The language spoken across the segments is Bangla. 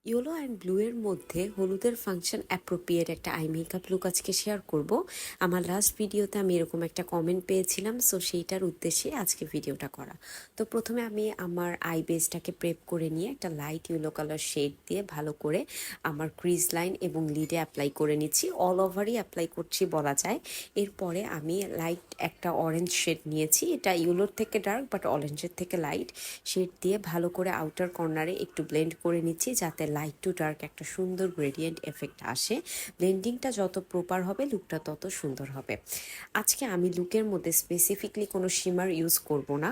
ইয়েলো অ্যান্ড ব্লু এর মধ্যে হলুদের ফাংশন অ্যাপ্রোপ্রিয়েট একটা আই মেকআপ লুক আজকে শেয়ার করব। আমার লাস্ট ভিডিওতে আমি এরকম একটা কমেন্ট পেয়েছিলাম, সো সেইটার উদ্দেশ্যে আজকে ভিডিওটা করা। তো প্রথমে আমি আমার আই বেসটাকে প্রেপ করে নিয়ে একটা লাইট ইয়েলো কালার শেড দিয়ে ভালো করে আমার ক্রিজ লাইন এবং লিডে অ্যাপ্লাই করে নিচ্ছি। অল ওভারই অ্যাপ্লাই করছি বলা যায়। এরপরে আমি লাইট একটা অরেঞ্জ শেড নিয়েছি, এটা ইয়েলোর থেকে ডার্ক বাট অরেঞ্জের থেকে লাইট শেড দিয়ে ভালো করে আউটার কর্নারে একটু ব্লেন্ড করে নিচ্ছি, যাতে লাইট টু ডার্ক একটা সুন্দর গ্রেডিয়েন্ট এফেক্ট আসে। ব্লেন্ডিংটা যত প্রপার হবে লুকটা তত সুন্দর হবে। আজকে আমি লুকের মধ্যে স্পেসিফিকলি কোনো শিমার ইউজ করব না।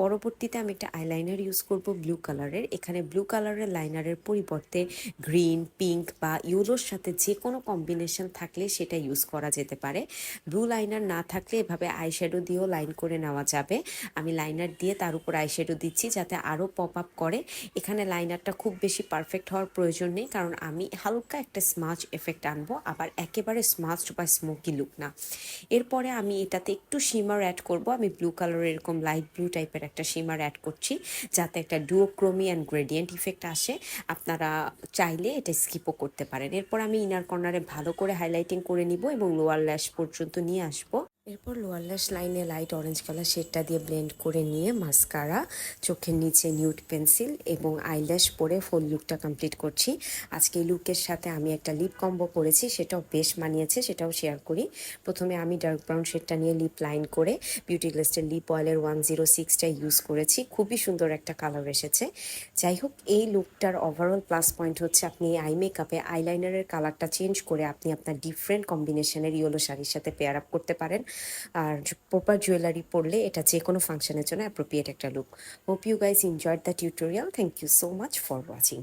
পরবর্তীতে আমি একটা আইলাইনার ইউজ করব ব্লু কালারের। এখানে ব্লু কালারের লাইনারের পরিবর্তে গ্রিন, পিঙ্ক বা ইয়েলোর সাথে যে কোনো কম্বিনেশন থাকলে সেটা ইউজ করা যেতে পারে। ব্লু লাইনার না থাকলে এভাবে আইশ্যাডো দিয়েও লাইন করে নেওয়া যাবে। আমি লাইনার দিয়ে তার উপর আইশ্যাডো দিচ্ছি যাতে আরও পপ আপ করে। এখানে লাইনারটা খুব বেশি পারফেক্ট হওয়ার প্রয়োজন নেই, কারণ আমি হালকা একটা স্মাচ এফেক্ট আনবো, আবার একেবারে স্মাচড বা স্মোকি লুক না। এরপরে আমি এটাতে একটু শিমার অ্যাড করব। আমি ব্লু কালারের এরকম লাইট ব্লু টাইপের একটা শিমার অ্যাড করছি, যাতে একটা ডুওক্রোমি অ্যান্ড গ্রেডিয়েন্ট ইফেক্ট আসে। আপনারা চাইলে এটা স্কিপও করতে পারেন। এরপর আমি ইনার কর্নারে ভালো করে হাইলাইটিং করে নিব এবং লোয়ার ল্যাশ পর্যন্ত নিয়ে আসবো। এরপর লোয়ার ল্যাশ লাইনে লাইট অরেঞ্জ কালার শেডটা দিয়ে ব্লেন্ড করে নিয়ে মাস্কারা, চোখের নিচে নিউড পেন্সিল এবং আইল্যাশ পরে ফুল লুকটা কমপ্লিট করছি। আজকে এই লুকের সাথে আমি একটা লিপ কম্বো করেছি, সেটাও বেশ মানিয়েছে, সেটাও শেয়ার করি। প্রথমে আমি ডার্ক ব্রাউন শেডটা নিয়ে লিপ লাইন করে বিউটি গ্লেস্টের লিপ অয়েলের 106টা ইউজ করেছি। খুবই সুন্দর একটা কালার এসেছে। যাই হোক, এই লুকটার ওভারঅল প্লাস পয়েন্ট হচ্ছে আপনি আই মেকআপে আইলাইনারের কালারটা চেঞ্জ করে আপনি আপনার ডিফারেন্ট কম্বিনেশনের ইয়েলো শাড়ির সাথে পেয়ার আপ করতে পারেন। আর প্রপার জুয়েলারি পরলে এটা যে কোনো ফাংশনের জন্য অ্যাপ্রোপ্রিয়েট একটা look. Hope you guys enjoyed the tutorial. Thank you so much for watching.